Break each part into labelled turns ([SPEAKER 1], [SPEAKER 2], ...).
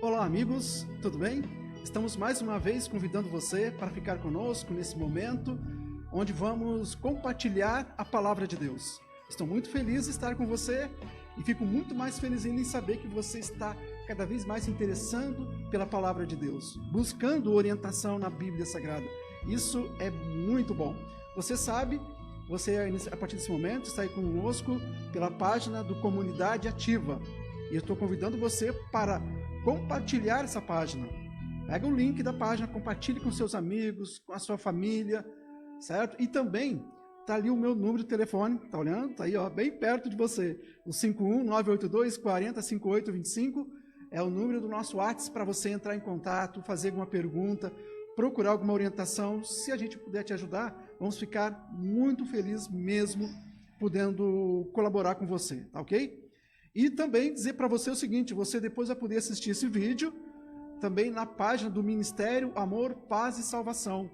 [SPEAKER 1] Olá amigos, tudo bem? Estamos mais uma vez convidando você para ficar conosco nesse momento onde vamos compartilhar a palavra de Deus. Estou muito feliz de estar com você e fico muito mais feliz ainda em saber que você está cada vez mais se interessando pela palavra de Deus, buscando orientação na Bíblia Sagrada. Isso é muito bom. Você sabe, você a partir desse momento está aí conosco pela página do Comunidade Ativa. E eu estou convidando você para compartilhar essa página. Pega o link da página, compartilhe com seus amigos, com a sua família, certo? E também está ali o meu número de telefone, tá olhando? Está aí, ó, bem perto de você. O 51-982-40-5825 é o número do nosso WhatsApp para você entrar em contato, fazer alguma pergunta, procurar alguma orientação. Se a gente puder te ajudar, vamos ficar muito felizes mesmo podendo colaborar com você, tá ok? E também dizer para você o seguinte, você depois vai poder assistir esse vídeo também na página do Ministério Amor, Paz e Salvação.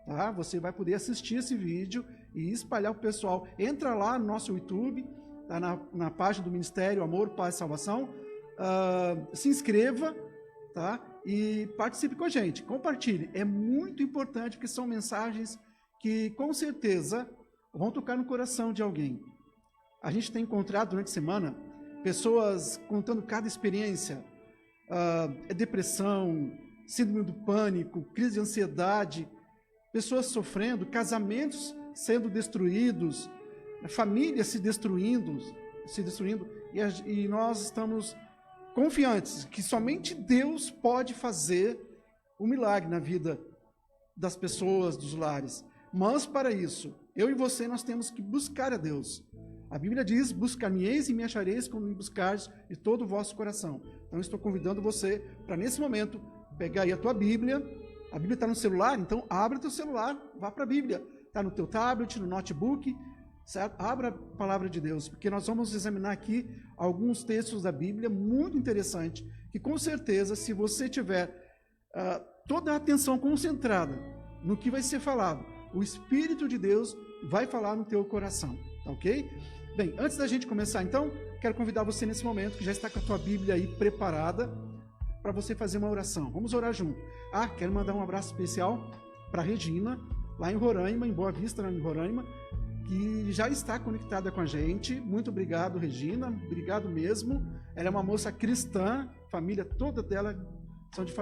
[SPEAKER 1] Tá? Você vai poder assistir esse vídeo e espalhar para o pessoal. Entra lá no nosso YouTube, tá? na página do Ministério Amor, Paz e Salvação. Se inscreva, tá? E participe com a gente. Compartilhe. É muito importante porque são mensagens que com certeza vão tocar no coração de alguém. A gente tem encontrado durante a semana pessoas contando cada experiência, depressão, síndrome do pânico, crise de ansiedade, pessoas sofrendo, casamentos sendo destruídos, famílias se destruindo e nós estamos confiantes que somente Deus pode fazer um milagre na vida das pessoas, dos lares. Mas para isso, eu e você, nós temos que buscar a Deus. A Bíblia diz, buscar-me-eis e me achareis quando me buscares de todo o vosso coração. Então, estou convidando você para, nesse momento, pegar aí a tua Bíblia. A Bíblia está no celular, então abre o teu celular, vá para a Bíblia. Está no teu tablet, no notebook, certo? Abra a palavra de Deus, porque nós vamos examinar aqui alguns textos da Bíblia muito interessantes, que com certeza, se você tiver toda a atenção concentrada no que vai ser falado, o Espírito de Deus vai falar no teu coração, tá ok? Bem, antes da gente começar então, quero convidar você nesse momento, que já está com a tua Bíblia aí preparada, para você fazer uma oração. Vamos orar junto. Quero mandar um abraço especial para a Regina, lá em Roraima, em Boa Vista, em Roraima, que já está conectada com a gente. Muito obrigado, Regina, obrigado mesmo. Ela é uma moça cristã, família toda dela são de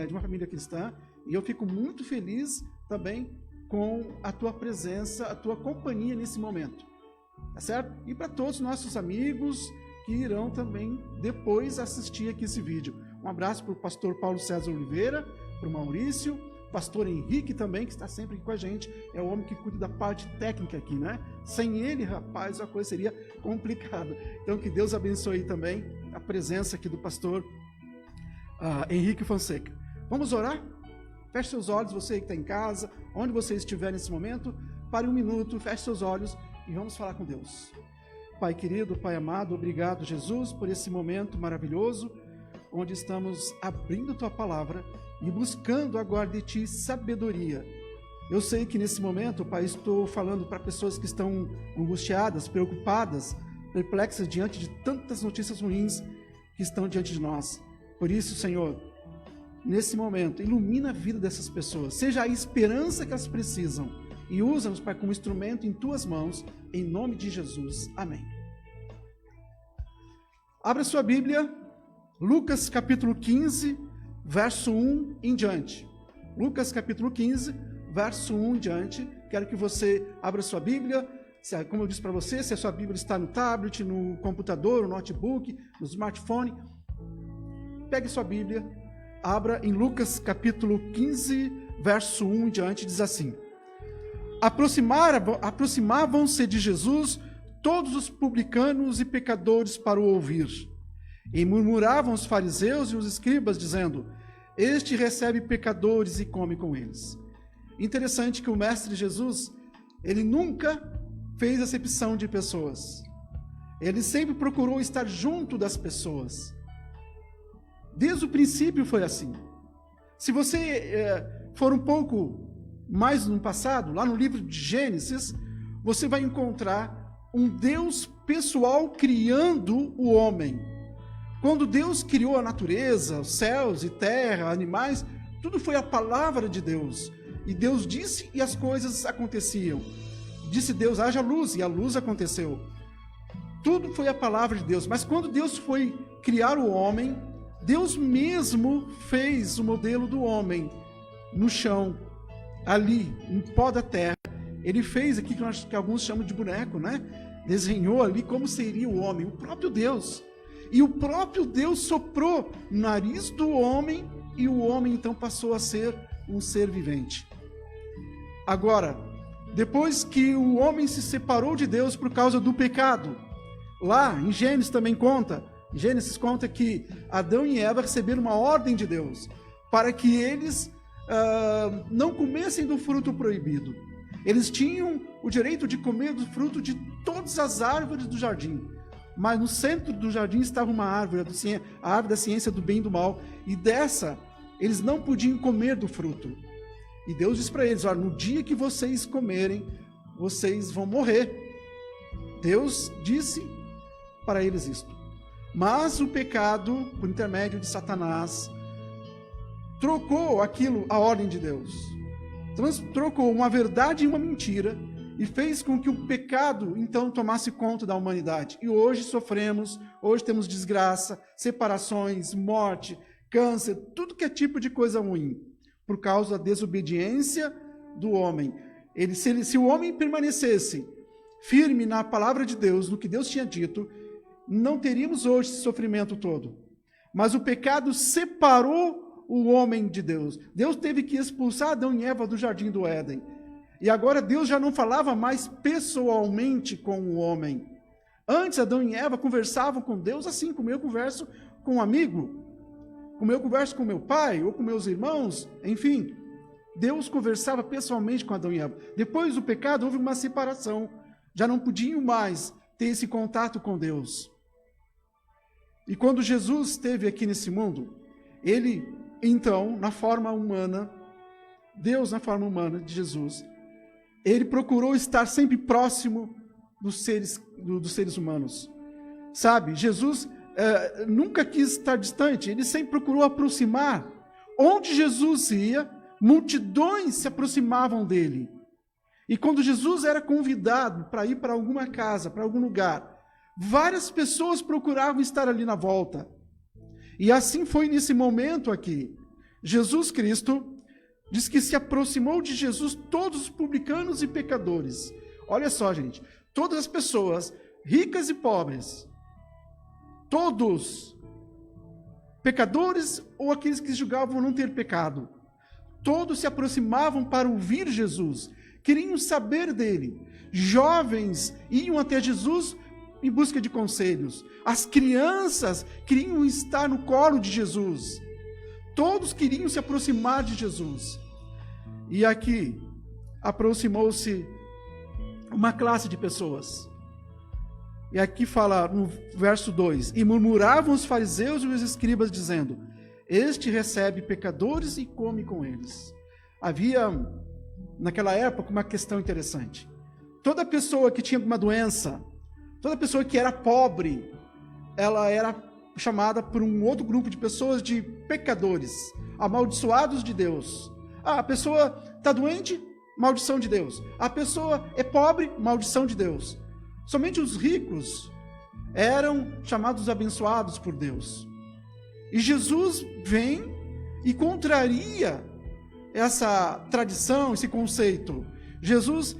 [SPEAKER 1] uma família cristã, e eu fico muito feliz também com a tua presença, a tua companhia nesse momento. Tá certo? E para todos os nossos amigos que irão também depois assistir aqui esse vídeo. Um abraço para o pastor Paulo César Oliveira, para o Maurício, pastor Henrique também, que está sempre aqui com a gente. É o homem que cuida da parte técnica aqui, né? Sem ele, rapaz, a coisa seria complicada. Então, que Deus abençoe também a presença aqui do pastor Henrique Fonseca. Vamos orar? Feche seus olhos, você que está em casa, onde você estiver nesse momento, pare um minuto, feche seus olhos e vamos falar com Deus. Pai querido, Pai amado, obrigado, Jesus, por esse momento maravilhoso, onde estamos abrindo Tua Palavra e buscando agora de Ti sabedoria. Eu sei que nesse momento, Pai, estou falando para pessoas que estão angustiadas, preocupadas, perplexas diante de tantas notícias ruins que estão diante de nós. Por isso, Senhor, nesse momento, ilumina a vida dessas pessoas, seja a esperança que elas precisam, e usa-nos, Pai, como instrumento em Tuas mãos, em nome de Jesus. Amém. Abra sua Bíblia, Lucas capítulo 15, verso 1 em diante. Lucas capítulo 15, verso 1 em diante. Quero que você abra sua Bíblia, como eu disse para você, se a sua Bíblia está no tablet, no computador, no notebook, no smartphone, pegue sua Bíblia, abra em Lucas capítulo 15, verso 1 em diante, diz assim: Aproximavam-se de Jesus todos os publicanos e pecadores para o ouvir. E murmuravam os fariseus e os escribas, dizendo: Este recebe pecadores e come com eles. Interessante que o Mestre Jesus, ele nunca fez acepção de pessoas. Ele sempre procurou estar junto das pessoas. Desde o princípio foi assim. Se você for um pouco mais no passado, lá no livro de Gênesis, você vai encontrar um Deus pessoal criando o homem. Quando Deus criou a natureza, os céus e terra, animais, tudo foi a palavra de Deus. E Deus disse e as coisas aconteciam. Disse Deus, haja luz, e a luz aconteceu. Tudo foi a palavra de Deus. Mas quando Deus foi criar o homem, Deus mesmo fez o modelo do homem no chão, ali, no pó da terra. Ele fez aqui que alguns chamam de boneco, né? Desenhou ali como seria o homem, o próprio Deus. E o próprio Deus soprou no nariz do homem e o homem então passou a ser um ser vivente. Agora, depois que o homem se separou de Deus por causa do pecado, lá em Gênesis também conta, Gênesis conta que Adão e Eva receberam uma ordem de Deus para que eles não comessem do fruto proibido. Eles tinham o direito de comer do fruto de todas as árvores do jardim. Mas no centro do jardim estava uma árvore, a árvore da ciência do bem e do mal. E dessa, eles não podiam comer do fruto. E Deus disse para eles, olha, no dia que vocês comerem, vocês vão morrer. Deus disse para eles isto. Mas o pecado, por intermédio de Satanás, trocou aquilo, a ordem de Deus. Trocou uma verdade em uma mentira e fez com que o pecado, então, tomasse conta da humanidade. E hoje sofremos, hoje temos desgraça, separações, morte, câncer, tudo que é tipo de coisa ruim, por causa da desobediência do homem. Se o homem permanecesse firme na palavra de Deus, no que Deus tinha dito, não teríamos hoje esse sofrimento todo. Mas o pecado separou o homem de Deus. Deus teve que expulsar Adão e Eva do jardim do Éden. E agora Deus já não falava mais pessoalmente com o homem. Antes Adão e Eva conversavam com Deus assim, como eu converso com um amigo, como eu converso com meu pai ou com meus irmãos, enfim. Deus conversava pessoalmente com Adão e Eva. Depois do pecado houve uma separação. Já não podiam mais ter esse contato com Deus. E quando Jesus esteve aqui nesse mundo, ele, então, na forma humana, Deus na forma humana de Jesus, ele procurou estar sempre próximo dos seres humanos. Sabe, Jesus nunca quis estar distante, ele sempre procurou aproximar. Onde Jesus ia, multidões se aproximavam dele. E quando Jesus era convidado para ir para alguma casa, para algum lugar, várias pessoas procuravam estar ali na volta. E assim foi nesse momento aqui. Jesus Cristo diz que se aproximou de Jesus todos os publicanos e pecadores. Olha só, gente, todas as pessoas, ricas e pobres, todos, pecadores ou aqueles que julgavam não ter pecado, todos se aproximavam para ouvir Jesus, queriam saber dele. Jovens iam até Jesus em busca de conselhos. As crianças queriam estar no colo de Jesus. Todos queriam se aproximar de Jesus. E aqui aproximou-se uma classe de pessoas. E aqui fala no verso 2: e murmuravam os fariseus e os escribas, dizendo: este recebe pecadores e come com eles. Havia, naquela época, uma questão interessante. Toda pessoa que tinha alguma doença, toda pessoa que era pobre, ela era chamada por um outro grupo de pessoas de pecadores, amaldiçoados de Deus. A pessoa está doente, maldição de Deus. A pessoa é pobre, maldição de Deus. Somente os ricos eram chamados abençoados por Deus. E Jesus vem e contraria essa tradição, esse conceito. Jesus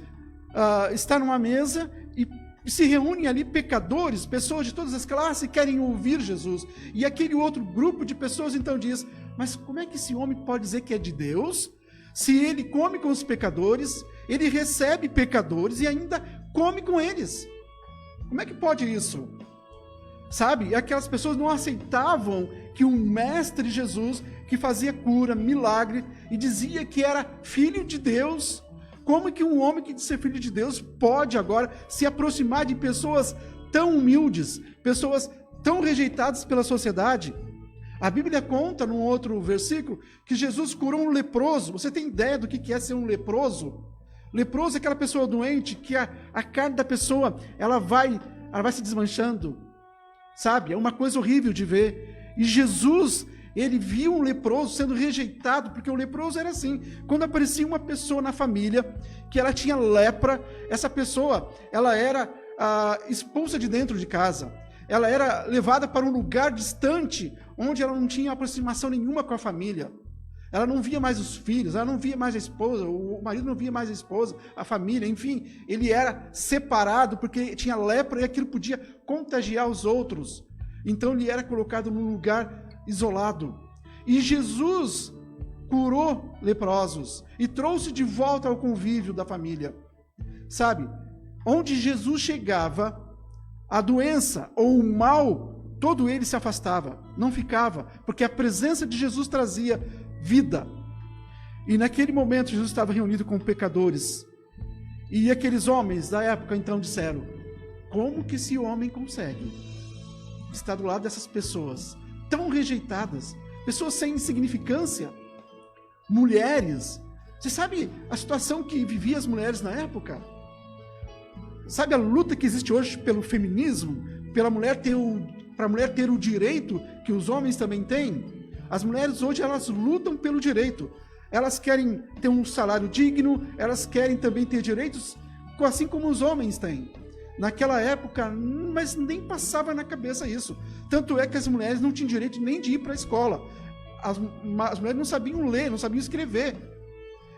[SPEAKER 1] está numa mesa e se reúnem ali pecadores, pessoas de todas as classes, que querem ouvir Jesus. E aquele outro grupo de pessoas então diz: mas como é que esse homem pode dizer que é de Deus, se ele come com os pecadores, ele recebe pecadores e ainda come com eles? Como é que pode isso? Sabe, aquelas pessoas não aceitavam que um mestre Jesus, que fazia cura, milagre, e dizia que era filho de Deus, como que um homem que diz ser filho de Deus pode agora se aproximar de pessoas tão humildes, pessoas tão rejeitadas pela sociedade? A Bíblia conta, num outro versículo, que Jesus curou um leproso. Você tem ideia do que é ser um leproso? Leproso é aquela pessoa doente que a carne da pessoa ela vai se desmanchando, sabe? É uma coisa horrível de ver. E Jesus, ele viu um leproso sendo rejeitado, porque o leproso era assim. Quando aparecia uma pessoa na família que ela tinha lepra, essa pessoa, ela era expulsa de dentro de casa. Ela era levada para um lugar distante, onde ela não tinha aproximação nenhuma com a família. Ela não via mais os filhos, ela não via mais a esposa, o marido não via mais a esposa, a família, enfim. Ele era separado porque tinha lepra e aquilo podia contagiar os outros. Então ele era colocado num lugar isolado. E Jesus curou leprosos e trouxe de volta ao convívio da família. Sabe, onde Jesus chegava, a doença ou o mal, todo ele se afastava, não ficava, porque a presença de Jesus trazia vida. E naquele momento Jesus estava reunido com pecadores. E aqueles homens da época então disseram: como que esse homem consegue estar do lado dessas pessoas tão rejeitadas, pessoas sem insignificância, mulheres? Você sabe a situação que viviam as mulheres na época? Sabe a luta que existe hoje pelo feminismo, para a mulher ter o direito que os homens também têm? As mulheres hoje, elas lutam pelo direito. Elas querem ter um salário digno, elas querem também ter direitos, assim como os homens têm. Naquela época, mas nem passava na cabeça isso. Tanto é que as mulheres não tinham direito nem de ir para a escola. As mulheres não sabiam ler, não sabiam escrever.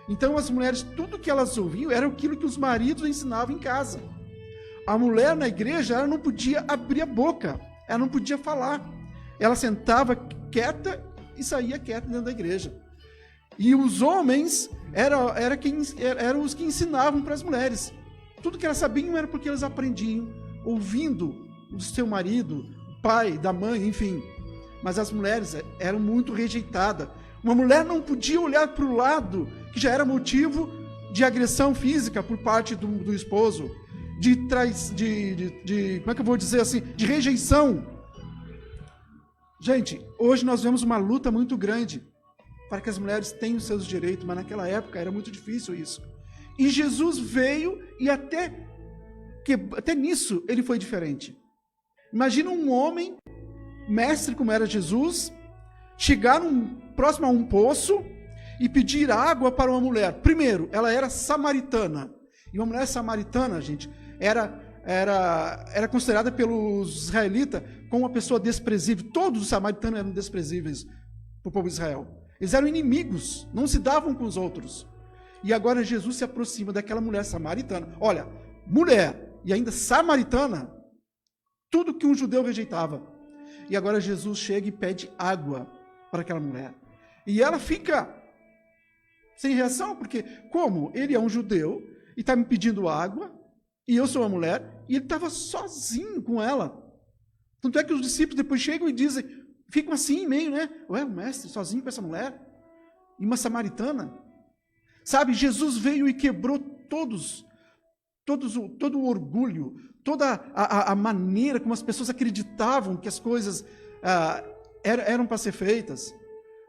[SPEAKER 1] Então as mulheres, tudo que elas ouviam era aquilo que os maridos ensinavam em casa. A mulher na igreja, ela não podia abrir a boca, ela não podia falar. Ela sentava quieta e saía quieta dentro da igreja. E os homens eram os que ensinavam para as mulheres. Tudo que elas sabiam era porque elas aprendiam, ouvindo do seu marido, pai, da mãe, enfim. Mas as mulheres eram muito rejeitadas. Uma mulher não podia olhar para o lado, que já era motivo de agressão física por parte do esposo, como é que eu vou dizer assim, de rejeição. Gente, hoje nós vemos uma luta muito grande para que as mulheres tenham seus direitos, mas naquela época era muito difícil isso. E Jesus veio e até nisso ele foi diferente. Imagina um homem, mestre como era Jesus, chegar próximo a um poço e pedir água para uma mulher. Primeiro, ela era samaritana. E uma mulher samaritana, gente, era considerada pelos israelitas como uma pessoa desprezível. Todos os samaritanos eram desprezíveis para o povo de Israel. Eles eram inimigos, não se davam com os outros. E agora Jesus se aproxima daquela mulher samaritana. Olha, mulher e ainda samaritana, tudo que um judeu rejeitava. E agora Jesus chega e pede água para aquela mulher. E ela fica sem reação, porque como? Ele é um judeu e está me pedindo água, e eu sou uma mulher, e ele estava sozinho com ela. Tanto é que os discípulos depois chegam e dizem, ficam assim meio, né? Ué, o mestre sozinho com essa mulher? E uma samaritana? Sabe, Jesus veio e quebrou todo o orgulho, toda a maneira como as pessoas acreditavam que as coisas eram para ser feitas.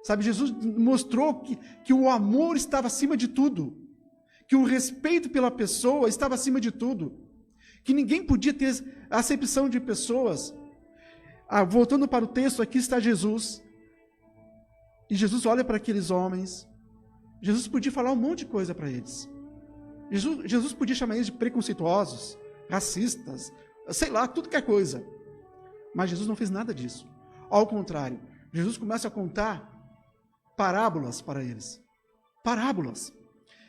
[SPEAKER 1] Sabe, Jesus mostrou que o amor estava acima de tudo, que o respeito pela pessoa estava acima de tudo, que ninguém podia ter acepção de pessoas. Voltando para o texto, aqui está Jesus, e Jesus olha para aqueles homens. Jesus podia falar um monte de coisa para eles. Jesus podia chamar eles de preconceituosos, racistas, sei lá, tudo que é coisa. Mas Jesus não fez nada disso. Ao contrário, Jesus começa a contar parábolas para eles. Parábolas.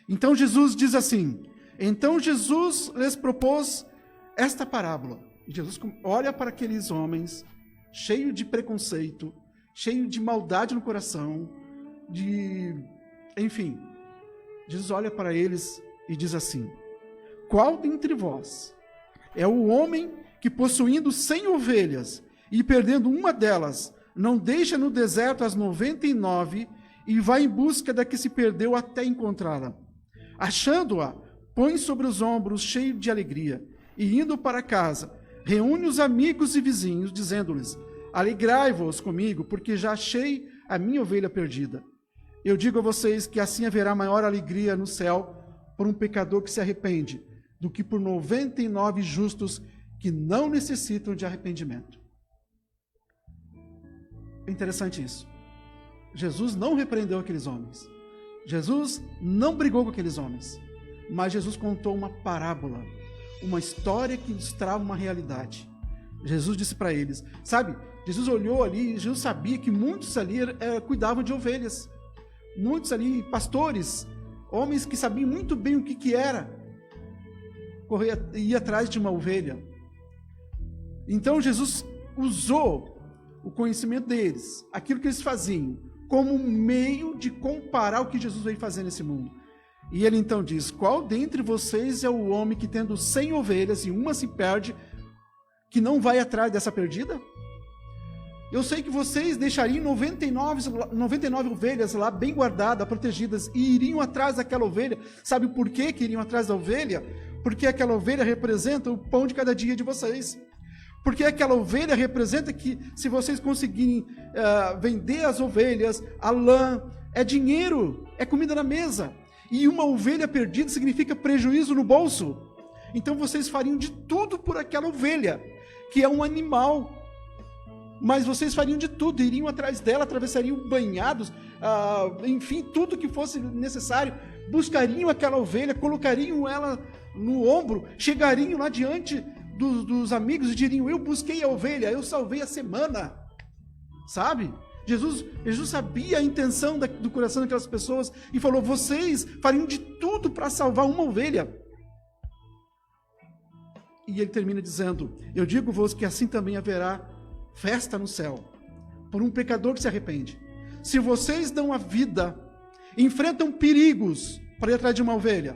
[SPEAKER 1] Então Jesus diz assim, então Jesus lhes propôs esta parábola. E Jesus olha para aqueles homens, cheio de preconceito, cheio de maldade no coração, enfim, Jesus olha para eles e diz assim, qual dentre vós é o homem que possuindo 100 ovelhas e perdendo uma delas, não deixa no deserto as 99 e vai em busca da que se perdeu até encontrá-la? Achando-a, põe sobre os ombros cheio de alegria e indo para casa, reúne os amigos e vizinhos, dizendo-lhes, alegrai-vos comigo, porque já achei a minha ovelha perdida. Eu digo a vocês que assim haverá maior alegria no céu por um pecador que se arrepende, do que por 99 justos que não necessitam de arrependimento. É interessante isso. Jesus não repreendeu aqueles homens. Jesus não brigou com aqueles homens. Mas Jesus contou uma parábola, uma história que ilustrava uma realidade. Jesus disse para eles, sabe, Jesus olhou ali, Jesus sabia que muitos ali cuidavam de ovelhas. Muitos ali, pastores, homens que sabiam muito bem o que era ir atrás de uma ovelha. Então Jesus usou o conhecimento deles, aquilo que eles faziam, como um meio de comparar o que Jesus veio fazer nesse mundo. E ele então diz, qual dentre vocês é o homem que tendo 100 ovelhas e uma se perde, que não vai atrás dessa perdida? Eu sei que vocês deixariam 99 ovelhas lá bem guardadas, protegidas, e iriam atrás daquela ovelha. Sabe por quê que iriam atrás da ovelha? Porque aquela ovelha representa o pão de cada dia de vocês. Porque aquela ovelha representa que se vocês conseguirem vender as ovelhas, a lã, é dinheiro, é comida na mesa. E uma ovelha perdida significa prejuízo no bolso. Então vocês fariam de tudo por aquela ovelha, que é um animal. Mas vocês fariam de tudo, iriam atrás dela, atravessariam banhados, enfim, tudo que fosse necessário. Buscariam aquela ovelha, colocariam ela no ombro, chegariam lá diante dos amigos e diriam, eu busquei a ovelha, eu salvei a semana. Sabe? Jesus sabia a intenção do coração daquelas pessoas e falou, vocês fariam de tudo para salvar uma ovelha. E ele termina dizendo, eu digo-vos que assim também haverá festa no céu, por um pecador que se arrepende. Se vocês dão a vida, enfrentam perigos para ir atrás de uma ovelha,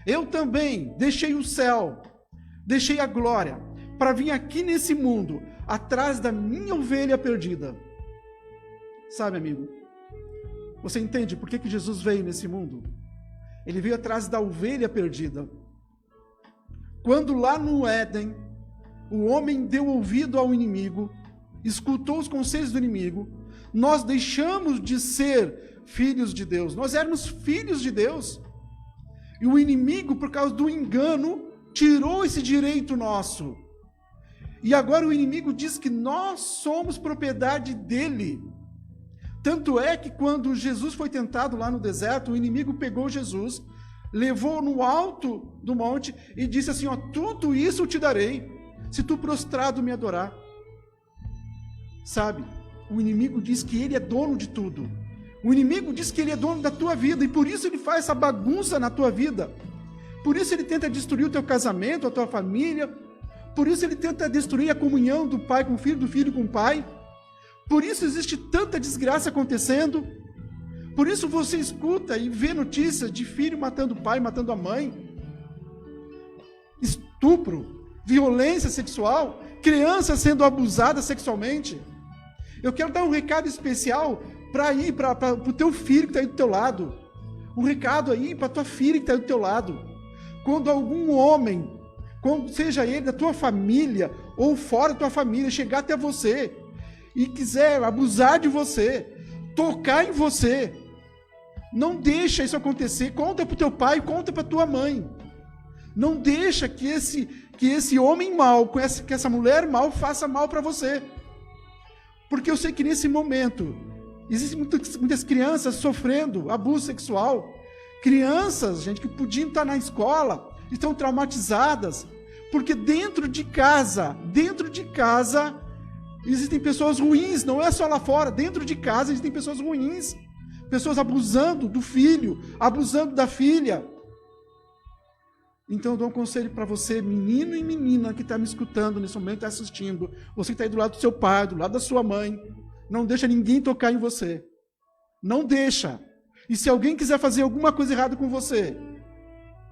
[SPEAKER 1] eu também deixei o céu, deixei a glória, para vir aqui nesse mundo, atrás da minha ovelha perdida. Sabe, amigo, você entende por que Jesus veio nesse mundo? Ele veio atrás da ovelha perdida. Quando lá no Éden, o homem deu ouvido ao inimigo, escutou os conselhos do inimigo, nós deixamos de ser filhos de Deus, nós éramos filhos de Deus, e o inimigo, por causa do engano, tirou esse direito nosso, e agora o inimigo diz que nós somos propriedade dele. Tanto é que quando Jesus foi tentado lá no deserto, o inimigo pegou Jesus, levou no alto do monte e disse assim, ó, tudo isso eu te darei, se tu prostrado me adorar. Sabe, o inimigo diz que ele é dono de tudo. O inimigo diz que ele é dono da tua vida, e por isso ele faz essa bagunça na tua vida. Por isso ele tenta destruir o teu casamento, a tua família. Por isso ele tenta destruir a comunhão do pai com o filho, do filho com o pai. Por isso existe tanta desgraça acontecendo. Por isso você escuta e vê notícias de filho matando o pai, matando a mãe. Estupro, violência sexual, crianças sendo abusadas sexualmente. Eu quero dar um recado especial para o teu filho que está aí do teu lado. Um recado aí para a tua filha que está aí do teu lado. Quando algum homem, seja ele da tua família ou fora da tua família, chegar até você e quiser abusar de você, tocar em você, não deixa isso acontecer. Conta para o teu pai, conta para a tua mãe. Não deixa que esse homem mau, que essa mulher mau faça mal para você. Porque eu sei que nesse momento existem muitas crianças sofrendo abuso sexual. Crianças, gente, que podiam estar na escola, estão traumatizadas. Porque dentro de casa, existem pessoas ruins, não é só lá fora. Dentro de casa existem pessoas ruins. Pessoas abusando do filho, abusando da filha. Então eu dou um conselho para você, menino e menina que está me escutando nesse momento, está assistindo. Você que está aí do lado do seu pai, do lado da sua mãe. Não deixa ninguém tocar em você. Não deixa. E se alguém quiser fazer alguma coisa errada com você,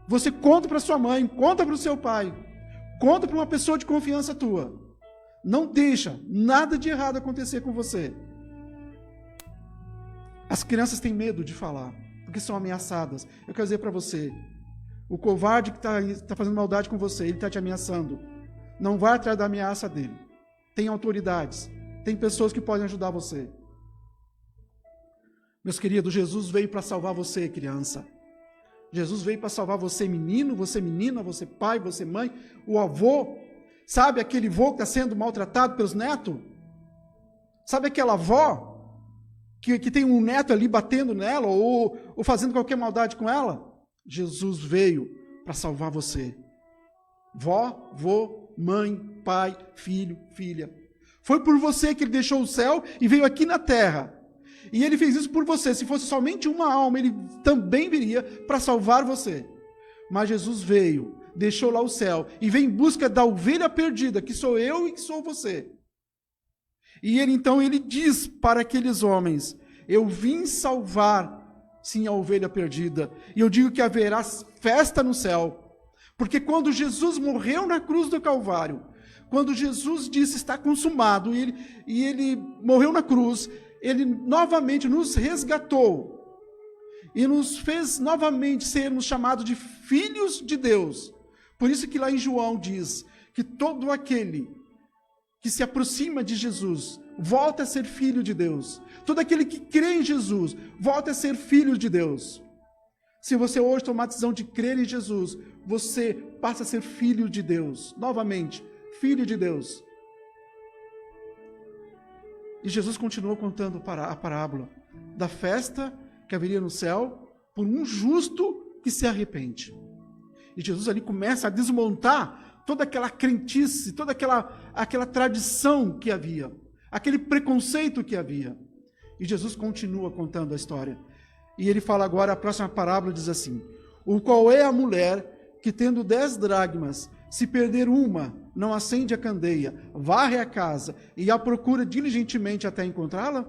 [SPEAKER 1] você conta para sua mãe, conta para o seu pai, conta para uma pessoa de confiança tua. Não deixa nada de errado acontecer com você. As crianças têm medo de falar, porque são ameaçadas. Eu quero dizer para você, o covarde que está fazendo maldade com você, ele está te ameaçando. Não vai atrás da ameaça dele. Tem autoridades, tem pessoas que podem ajudar você. Meus queridos, Jesus veio para salvar você, criança. Jesus veio para salvar você, menino, você menina, você pai, você mãe, o avô. Sabe aquele avô que está sendo maltratado pelos netos? Sabe aquela avó que tem um neto ali batendo nela ou fazendo qualquer maldade com ela? Jesus veio para salvar você. Vó, vô, mãe, pai, filho, filha. Foi por você que ele deixou o céu e veio aqui na terra. E ele fez isso por você. Se fosse somente uma alma, ele também viria para salvar você. Mas Jesus veio, deixou lá o céu e veio em busca da ovelha perdida, que sou eu e que sou você. E ele diz para aqueles homens: eu vim salvar, sim, a ovelha perdida. E eu digo que haverá festa no céu. Porque quando Jesus morreu na cruz do Calvário, quando Jesus disse está consumado, e ele morreu na cruz, ele novamente nos resgatou e nos fez novamente sermos chamados de filhos de Deus. Por isso que lá em João diz que todo aquele que se aproxima de Jesus volta a ser filho de Deus. Todo aquele que crê em Jesus volta a ser filho de Deus. Se você hoje tomar a decisão de crer em Jesus, você passa a ser filho de Deus. Novamente, filho de Deus. E Jesus continuou contando a parábola da festa que haveria no céu por um justo que se arrepende. E Jesus ali começa a desmontar toda aquela crentice, toda aquela tradição que havia, aquele preconceito que havia. E Jesus continua contando a história. E ele fala agora, a próxima parábola diz assim: o qual é a mulher que, tendo 10 dracmas, se perder uma, não acende a candeia, varre a casa e a procura diligentemente até encontrá-la?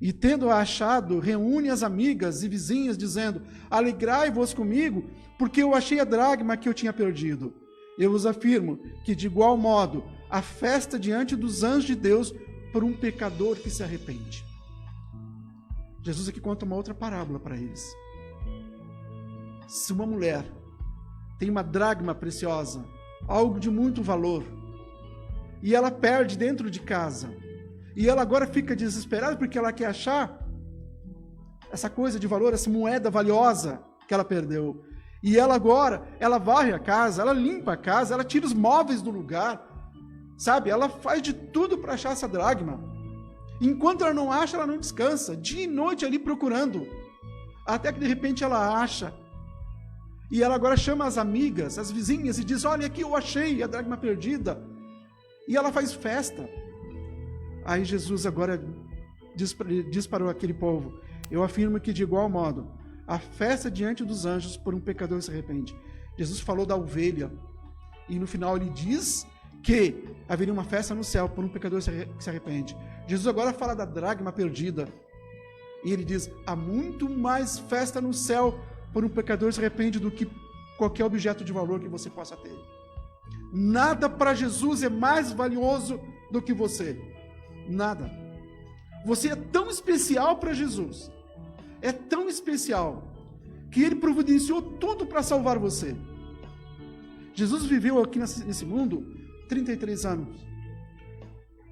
[SPEAKER 1] E tendo-a achado, reúne as amigas e vizinhas, dizendo: alegrai-vos comigo, porque eu achei a dracma que eu tinha perdido. Eu vos afirmo que, de igual modo, a festa diante dos anjos de Deus por um pecador que se arrepende. Jesus aqui conta uma outra parábola para eles. Se uma mulher tem uma dracma preciosa, algo de muito valor, e ela perde dentro de casa, e ela agora fica desesperada porque ela quer achar essa coisa de valor, essa moeda valiosa que ela perdeu. E ela agora, ela varre a casa, ela limpa a casa, ela tira os móveis do lugar, sabe? Ela faz de tudo para achar essa dracma. Enquanto ela não acha, ela não descansa, dia e noite ali procurando, até que de repente ela acha. E ela agora chama as amigas, as vizinhas, e diz: olha aqui, eu achei a dracma perdida. E ela faz festa. Aí Jesus agora diz para aquele povo: eu afirmo que, de igual modo, a festa diante dos anjos por um pecador se arrepende. Jesus falou da ovelha, e no final ele diz que haveria uma festa no céu por um pecador que se arrepende. Jesus agora fala da dracma perdida, e ele diz: há muito mais festa no céu por um pecador se arrepende do que qualquer objeto de valor que você possa ter. Nada para Jesus é mais valioso do que você. Nada. Você é tão especial para Jesus, é tão especial, que ele providenciou tudo para salvar você. Jesus viveu aqui nesse mundo 33 anos.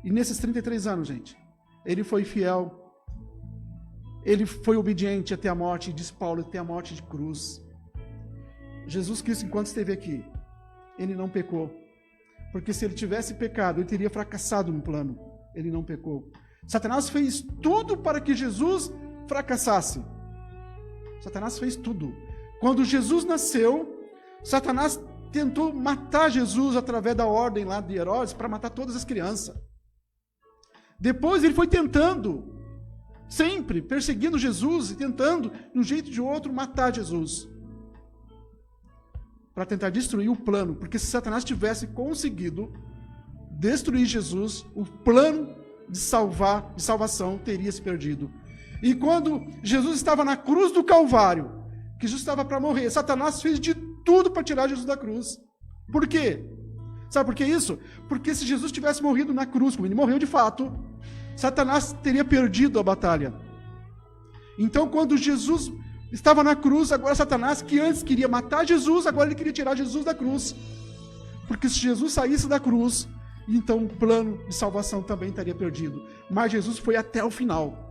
[SPEAKER 1] E nesses 33 anos, gente, ele foi fiel, ele foi obediente até a morte, diz Paulo, até a morte de cruz. Jesus Cristo, enquanto esteve aqui, ele não pecou. Porque se ele tivesse pecado, ele teria fracassado no plano. Ele não pecou. Satanás fez tudo para que Jesus fracassasse. Satanás fez tudo. Quando Jesus nasceu, Satanás tentou matar Jesus através da ordem lá de Herodes para matar todas as crianças. Depois ele foi tentando, sempre perseguindo Jesus e tentando, de um jeito ou de outro, matar Jesus, para tentar destruir o plano, porque se Satanás tivesse conseguido destruir Jesus, o plano de salvação teria se perdido. E quando Jesus estava na cruz do Calvário, que Jesus estava para morrer, Satanás fez de tudo para tirar Jesus da cruz. Por quê? Sabe por que isso? Porque se Jesus tivesse morrido na cruz, como ele morreu de fato, Satanás teria perdido a batalha. Então, quando Jesus estava na cruz, agora Satanás, que antes queria matar Jesus, agora ele queria tirar Jesus da cruz. Porque se Jesus saísse da cruz, então o plano de salvação também estaria perdido. Mas Jesus foi até o final.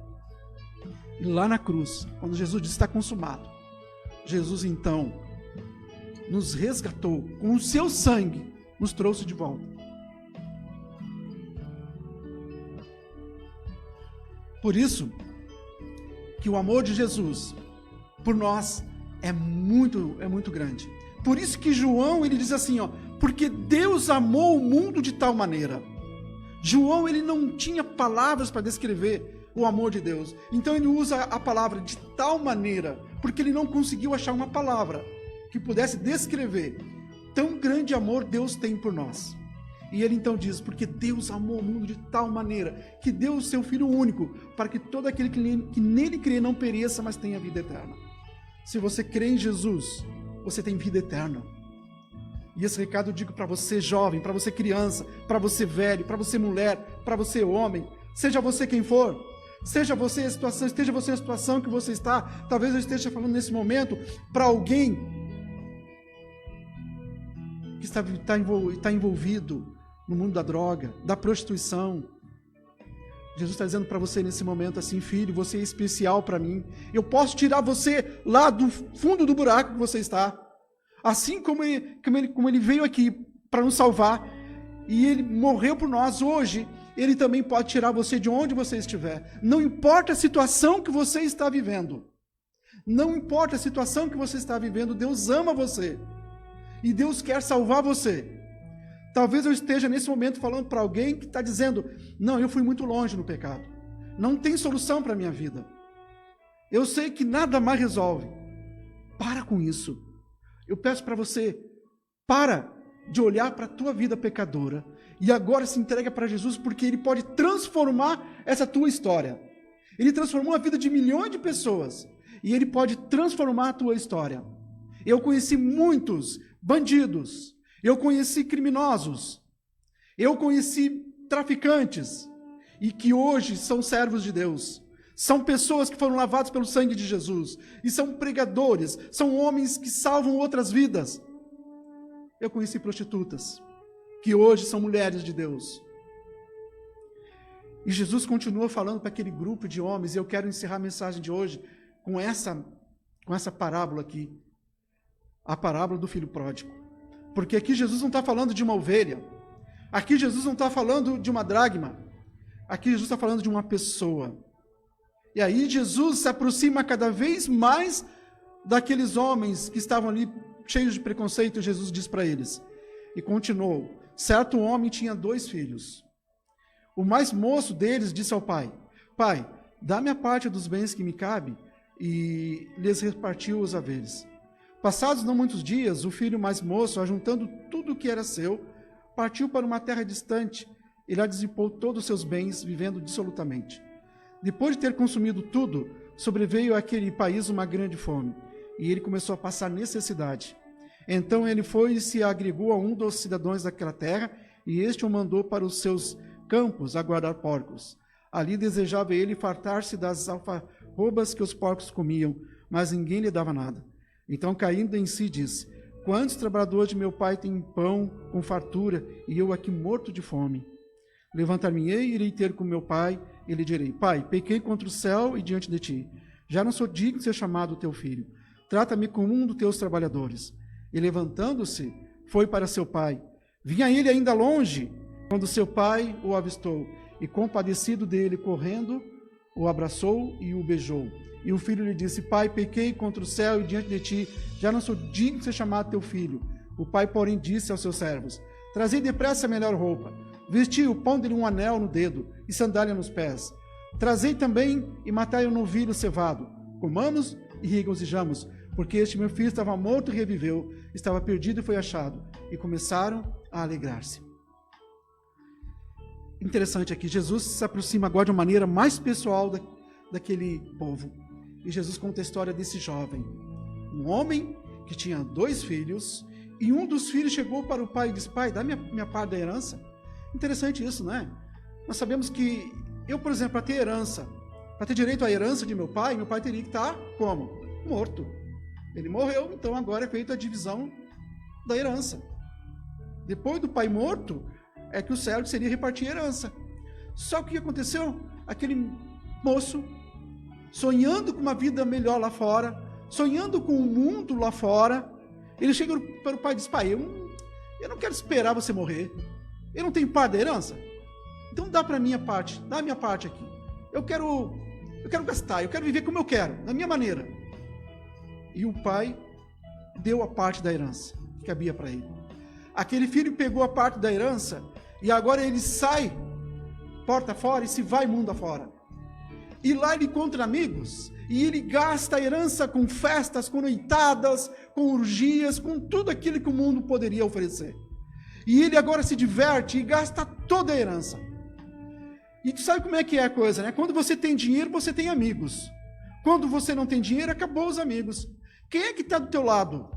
[SPEAKER 1] E lá na cruz, quando Jesus disse está consumado, Jesus então nos resgatou com o seu sangue, nos trouxe de volta. Por isso que o amor de Jesus por nós é muito grande. Por isso que João, ele diz assim, ó, porque Deus amou o mundo de tal maneira. João, ele não tinha palavras para descrever o amor de Deus. Então ele usa a palavra de tal maneira, porque ele não conseguiu achar uma palavra que pudesse descrever tão grande amor Deus tem por nós. E ele então diz, porque Deus amou o mundo de tal maneira, que deu o seu Filho único, para que todo aquele que nele crê não pereça, mas tenha vida eterna. Se você crê em Jesus, você tem vida eterna. E esse recado eu digo para você jovem, para você criança, para você velho, para você mulher, para você homem, seja você quem for, esteja você na situação que você está, talvez eu esteja falando nesse momento para alguém que está envolvido no mundo da droga, da prostituição. Jesus está dizendo para você nesse momento assim, filho, você é especial para mim. Eu posso tirar você lá do fundo do buraco que você está. Assim como ele veio aqui para nos salvar e ele morreu por nós, hoje ele também pode tirar você de onde você estiver. Não importa a situação que você está vivendo. Não importa a situação que você está vivendo, Deus ama você. E Deus quer salvar você. Talvez eu esteja nesse momento falando para alguém que está dizendo, não, eu fui muito longe no pecado. Não tem solução para a minha vida. Eu sei que nada mais resolve. Para com isso. Eu peço para você, para de olhar para a tua vida pecadora e agora se entrega para Jesus, porque Ele pode transformar essa tua história. Ele transformou a vida de milhões de pessoas e Ele pode transformar a tua história. Eu conheci muitos bandidos, eu conheci criminosos, eu conheci traficantes e que hoje são servos de Deus. São pessoas que foram lavadas pelo sangue de Jesus e são pregadores, são homens que salvam outras vidas. Eu conheci prostitutas que hoje são mulheres de Deus. E Jesus continua falando para aquele grupo de homens, e eu quero encerrar a mensagem de hoje com essa parábola aqui, a parábola do filho pródigo. Porque aqui Jesus não está falando de uma ovelha, aqui Jesus não está falando de uma dracma, aqui Jesus está falando de uma pessoa. E aí Jesus se aproxima cada vez mais daqueles homens que estavam ali cheios de preconceito, Jesus diz para eles. E continuou, certo homem tinha 2 filhos. O mais moço deles disse ao pai, pai, dá-me a parte dos bens que me cabe, e lhes repartiu os haveres. Passados não muitos dias, o filho mais moço, ajuntando tudo o que era seu, partiu para uma terra distante, e lá dissipou todos os seus bens, vivendo dissolutamente. Depois de ter consumido tudo, sobreveio àquele país uma grande fome, e ele começou a passar necessidade. Então ele foi e se agregou a um dos cidadãos daquela terra, e este o mandou para os seus campos a guardar porcos. Ali desejava ele fartar-se das alfarrobas que os porcos comiam, mas ninguém lhe dava nada. Então, caindo em si, disse, quantos trabalhadores de meu pai têm pão com fartura, e eu aqui morto de fome? Levantar-me-ei e irei ter com meu pai, e lhe direi, pai, pequei contra o céu e diante de ti. Já não sou digno de ser chamado teu filho. Trata-me como um dos teus trabalhadores. E levantando-se, foi para seu pai. Vinha ele ainda longe, quando seu pai o avistou, e compadecido dele, correndo, o abraçou e o beijou. E o filho lhe disse, pai, pequei contra o céu e diante de ti, já não sou digno de ser chamado teu filho. O pai, porém, disse aos seus servos, trazei depressa a melhor roupa, vestiu, pondo-lhe um anel no dedo e sandália nos pés. Trazei também e matai um novilho cevado. Comamos e regozijamos, porque este meu filho estava morto e reviveu, estava perdido e foi achado. E começaram a alegrar-se. Interessante aqui, Jesus se aproxima agora de uma maneira mais pessoal daquele povo. E Jesus conta a história desse jovem. Um homem que tinha 2 filhos, e um dos filhos chegou para o pai e disse, pai, dá minha parte da herança. Interessante isso, né? Nós sabemos que eu, por exemplo, para ter herança, para ter direito à herança de meu pai teria que estar como? Morto. Ele morreu, então agora é feita a divisão da herança. Depois do pai morto, é que o certo seria repartir a herança. Só que o que aconteceu? Aquele moço, sonhando com uma vida melhor lá fora, sonhando com o mundo lá fora, ele chega para o pai e diz, pai, eu não quero esperar você morrer. Eu não tenho parte da herança? Então dá para a minha parte, dá a minha parte aqui. eu quero gastar, eu quero viver como eu quero, da minha maneira. E o pai deu a parte da herança que cabia para ele. Aquele filho pegou a parte da herança e agora ele sai porta fora e se vai mundo afora. E lá ele encontra amigos e ele gasta a herança com festas, com noitadas, com orgias, com tudo aquilo que o mundo poderia oferecer. E ele agora se diverte e gasta toda a herança. E tu sabe como é que é a coisa, né? Quando você tem dinheiro, você tem amigos. Quando você não tem dinheiro, acabou os amigos. Quem é que está do teu lado?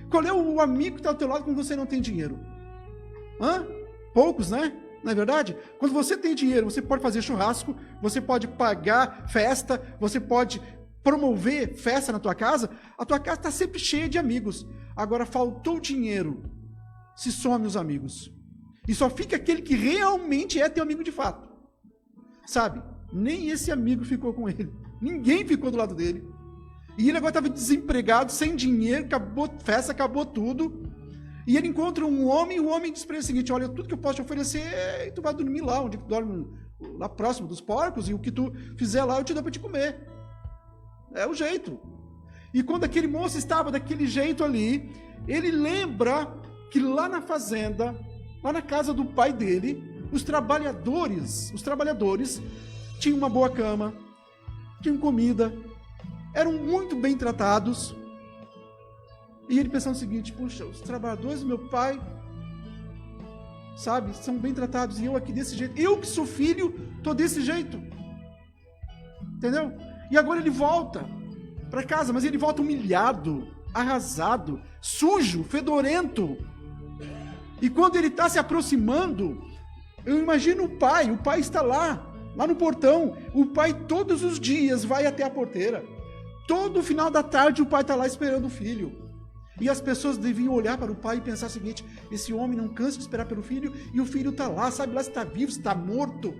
[SPEAKER 1] Qual é o amigo que está do teu lado quando você não tem dinheiro? Poucos, né? Não é verdade? Quando você tem dinheiro, você pode fazer churrasco, você pode pagar festa, você pode promover festa na tua casa. A tua casa está sempre cheia de amigos. Agora, faltou dinheiro, se some os amigos. E só fica aquele que realmente é teu amigo de fato. Sabe? Nem esse amigo ficou com ele. Ninguém ficou do lado dele. E ele agora estava desempregado, sem dinheiro, acabou festa, acabou tudo. E ele encontra um homem, e o homem diz para ele o seguinte: olha, tudo que eu posso te oferecer, tu vai dormir lá, onde tu dorme, lá próximo dos porcos, e o que tu fizer lá eu te dou para te comer. É o jeito. E quando aquele moço estava daquele jeito ali, ele lembra que lá na fazenda, lá na casa do pai dele, os trabalhadores tinham uma boa cama, tinham comida, eram muito bem tratados. E ele pensando o seguinte: puxa, os trabalhadores do meu pai, sabe, são bem tratados, e eu aqui desse jeito, eu que sou filho, estou desse jeito. Entendeu? E agora ele volta para casa, mas ele volta humilhado, arrasado, sujo, fedorento. E quando ele está se aproximando, eu imagino o pai está lá no portão. O pai todos os dias vai até a porteira. Todo final da tarde o pai está lá esperando o filho. E as pessoas deviam olhar para o pai e pensar o seguinte: esse homem não cansa de esperar pelo filho, e o filho está lá, sabe lá se está vivo, se está morto.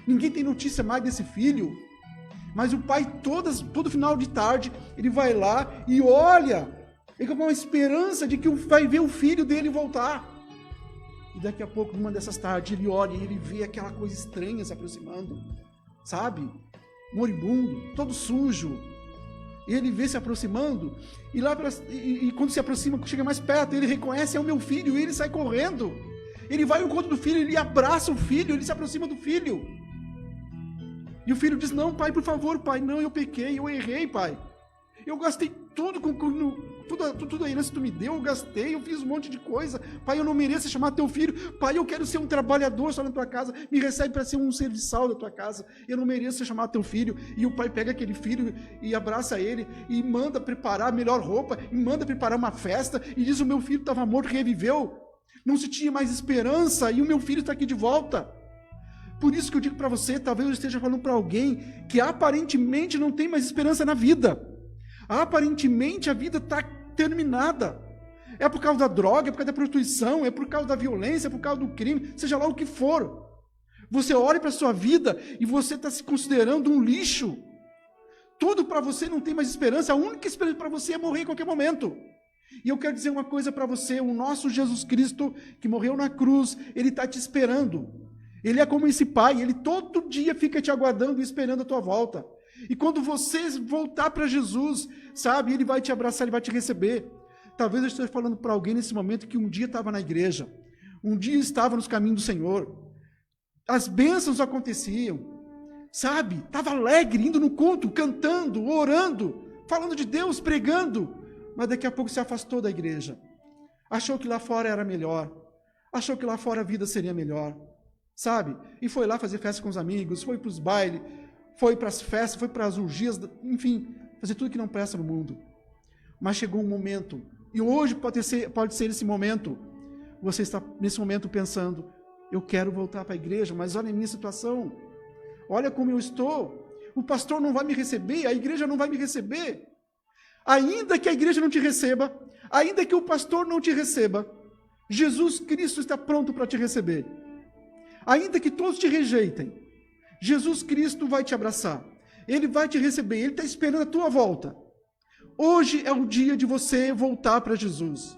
[SPEAKER 1] Ninguém tem notícia mais desse filho. Mas o pai, todo final de tarde, ele vai lá e olha, ele com uma esperança de que vai ver o filho dele voltar. E daqui a pouco, numa dessas tardes, ele olha e ele vê aquela coisa estranha se aproximando, sabe? Moribundo, todo sujo. E ele vê se aproximando, e quando se aproxima, chega mais perto, ele reconhece: é o meu filho, e ele sai correndo. Ele vai ao encontro do filho, ele abraça o filho, ele se aproxima do filho. E o filho diz: não, pai, por favor, pai, não, eu pequei, eu errei, pai. Eu gastei tudo, tudo a herança que tu me deu, eu gastei, eu fiz um monte de coisa. Pai, eu não mereço ser chamado teu filho. Pai, eu quero ser um trabalhador só na tua casa. Me recebe para ser um serviçal da tua casa. Eu não mereço ser chamado teu filho. E o pai pega aquele filho e abraça ele e manda preparar a melhor roupa, e manda preparar uma festa, e diz: o meu filho estava morto, reviveu. Não se tinha mais esperança, e o meu filho está aqui de volta. Por isso que eu digo para você, talvez eu esteja falando para alguém que aparentemente não tem mais esperança na vida. Aparentemente a vida está terminada. É por causa da droga, é por causa da prostituição, é por causa da violência, é por causa do crime, seja lá o que for. Você olha para a sua vida e você está se considerando um lixo. Tudo para você não tem mais esperança. A única esperança para você é morrer em qualquer momento. E eu quero dizer uma coisa para você: o nosso Jesus Cristo, que morreu na cruz, ele está te esperando. Ele é como esse pai, ele todo dia fica te aguardando e esperando a tua volta. E quando você voltar para Jesus, sabe, ele vai te abraçar, ele vai te receber. Talvez eu esteja falando para alguém nesse momento que um dia estava na igreja, um dia estava nos caminhos do Senhor, as bênçãos aconteciam, sabe, estava alegre, indo no culto, cantando, orando, falando de Deus, pregando, mas daqui a pouco se afastou da igreja, achou que lá fora era melhor, achou que lá fora a vida seria melhor, sabe, e foi lá fazer festa com os amigos, foi para os bailes, foi para as festas, foi para as orgias, enfim, fazer tudo que não presta no mundo. Mas chegou um momento, e hoje pode ser esse momento, você está nesse momento pensando: eu quero voltar para a igreja, mas olha a minha situação, olha como eu estou, o pastor não vai me receber, a igreja não vai me receber. Ainda que a igreja não te receba, ainda que o pastor não te receba, Jesus Cristo está pronto para te receber. Ainda que todos te rejeitem, Jesus Cristo vai te abraçar, ele vai te receber, ele está esperando a tua volta. Hoje é o dia de você voltar para Jesus.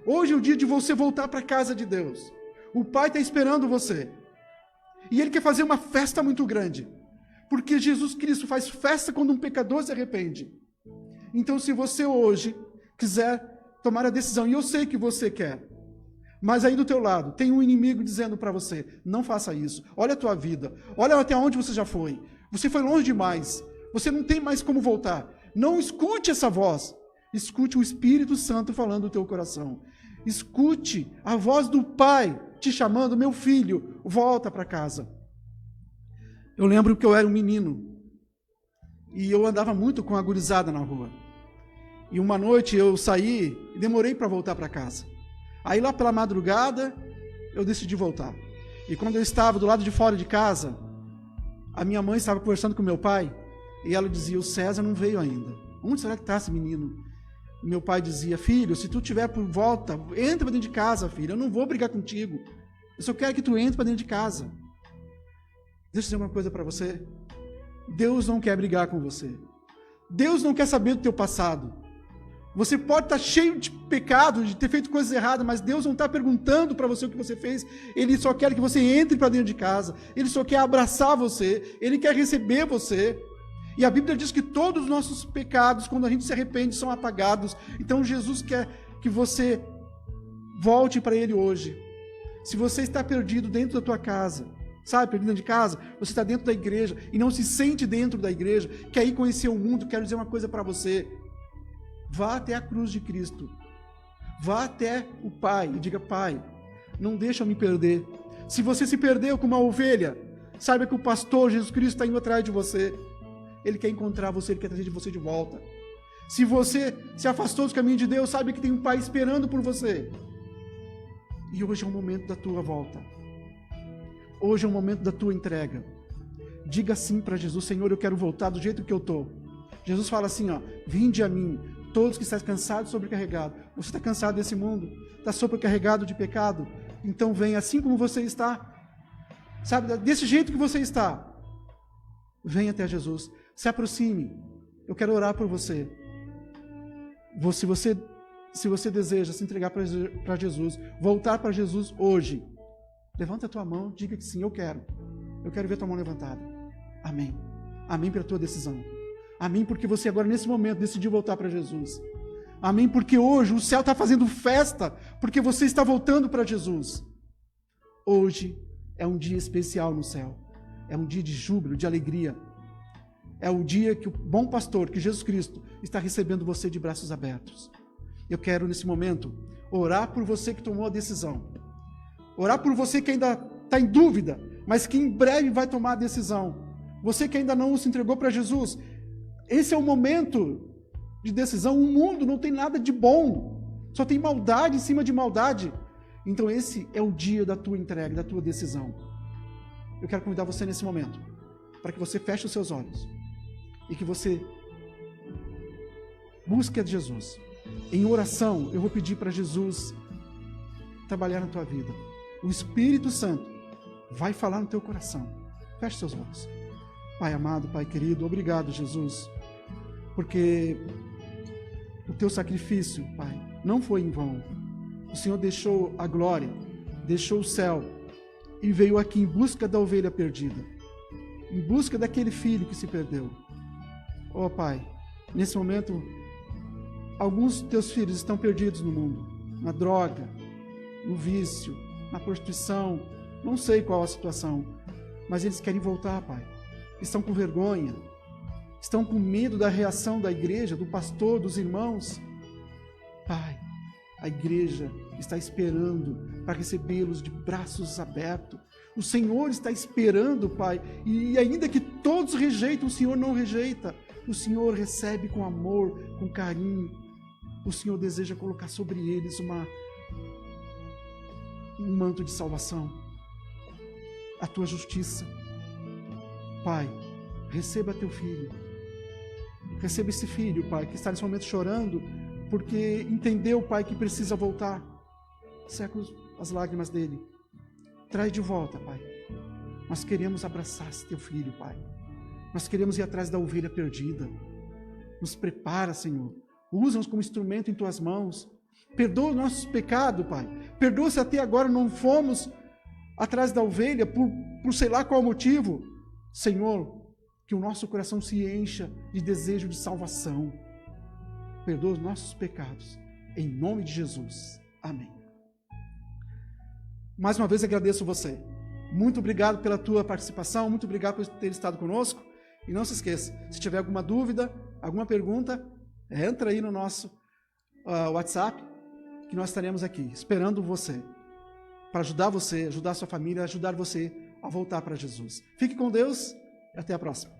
[SPEAKER 1] Hoje é o dia de você voltar para a casa de Deus. O Pai está esperando você. E Ele quer fazer uma festa muito grande. Porque Jesus Cristo faz festa quando um pecador se arrepende. Então, se você hoje quiser tomar a decisão, e eu sei que você quer, mas aí do teu lado tem um inimigo dizendo para você, não faça isso, olha a tua vida, olha até onde você já foi longe demais, você não tem mais como voltar. Não escute essa voz, escute o Espírito Santo falando no teu coração. Escute a voz do Pai te chamando, meu filho, volta para casa. Eu lembro que eu era um menino e eu andava muito com a gurizada na rua. E uma noite eu saí e demorei para voltar para casa. Aí lá pela madrugada eu decidi voltar. E quando eu estava do lado de fora de casa, a minha mãe estava conversando com meu pai e ela dizia, o César não veio ainda. Onde será que está esse menino? E meu pai dizia, filho, se tu estiver por volta, entra para dentro de casa, filho. Eu não vou brigar contigo. Eu só quero que tu entre para dentro de casa. Deixa eu dizer uma coisa para você. Deus não quer brigar com você. Deus não quer saber do teu passado. Você pode estar cheio de pecado, de ter feito coisas erradas, mas Deus não está perguntando para você o que você fez. Ele só quer que você entre para dentro de casa. Ele só quer abraçar você. Ele quer receber você. E a Bíblia diz que todos os nossos pecados, quando a gente se arrepende, são apagados. Então Jesus quer que você volte para Ele hoje. Se você está perdido dentro da tua casa, sabe, perdido dentro de casa, você está dentro da igreja e não se sente dentro da igreja, quer ir conhecer o mundo, quero dizer uma coisa para você. Vá até a cruz de Cristo. Vá até o Pai e diga, Pai, não deixa eu me perder. Se você se perdeu com uma ovelha, saiba que o pastor Jesus Cristo está indo atrás de você. Ele quer encontrar você, Ele quer trazer você de volta. Se você se afastou dos caminhos de Deus, saiba que tem um Pai esperando por você. E hoje é o momento da tua volta. Hoje é o momento da tua entrega. Diga sim para Jesus, Senhor, eu quero voltar do jeito que eu estou. Jesus fala assim, ó, vinde a mim, todos que estão cansados e sobrecarregados. Você está cansado desse mundo? Está sobrecarregado de pecado? Então vem assim como você está. Sabe, desse jeito que você está. Venha até Jesus. Se aproxime. Eu quero orar por você. Se você deseja se entregar para Jesus, voltar para Jesus hoje, levanta a tua mão, diga que sim, eu quero. Eu quero ver tua mão levantada. Amém. Amém pela tua decisão. Amém porque você agora, nesse momento, decidiu voltar para Jesus. Amém porque hoje o céu está fazendo festa, porque você está voltando para Jesus. Hoje é um dia especial no céu. É um dia de júbilo, de alegria. É o dia que o bom pastor, que Jesus Cristo, está recebendo você de braços abertos. Eu quero, nesse momento, orar por você que tomou a decisão. Orar por você que ainda está em dúvida, mas que em breve vai tomar a decisão. Você que ainda não se entregou para Jesus, esse é o momento de decisão. O mundo não tem nada de bom, só tem maldade em cima de maldade. Então esse é o dia da tua entrega, da tua decisão. Eu quero convidar você nesse momento, para que você feche os seus olhos e que você busque a Jesus. Em oração, eu vou pedir para Jesus trabalhar na tua vida. O Espírito Santo vai falar no teu coração. Feche seus olhos. Pai amado, Pai querido, obrigado, Jesus, porque o teu sacrifício, Pai, não foi em vão. O Senhor deixou a glória, deixou o céu e veio aqui em busca da ovelha perdida, em busca daquele filho que se perdeu. Oh, Pai, nesse momento, alguns teus filhos estão perdidos no mundo, na droga, no vício, na prostituição, não sei qual a situação, mas eles querem voltar, Pai. Estão com vergonha, estão com medo da reação da igreja, do pastor, dos irmãos. Pai, a igreja está esperando para recebê-los de braços abertos. O Senhor está esperando, Pai, e ainda que todos rejeitam, o Senhor não rejeita. O Senhor recebe com amor, com carinho. O Senhor deseja colocar sobre eles um manto de salvação, a tua justiça. Pai, receba teu filho. Receba esse filho, Pai, que está nesse momento chorando, porque entendeu, Pai, que precisa voltar. Seca as lágrimas dele. Traz de volta, Pai. Nós queremos abraçar esse teu filho, Pai. Nós queremos ir atrás da ovelha perdida. Nos prepara, Senhor. Usa-nos como instrumento em tuas mãos. Perdoa os nossos pecados, Pai. Perdoa se até agora não fomos atrás da ovelha por sei lá qual motivo. Senhor, que o nosso coração se encha de desejo de salvação. Perdoa os nossos pecados, em nome de Jesus. Amém. Mais uma vez agradeço você. Muito obrigado pela tua participação, muito obrigado por ter estado conosco. E não se esqueça, se tiver alguma dúvida, alguma pergunta, entra aí no nosso WhatsApp, que nós estaremos aqui, esperando você, para ajudar você, ajudar a sua família, ajudar você a voltar para Jesus. Fique com Deus e até a próxima.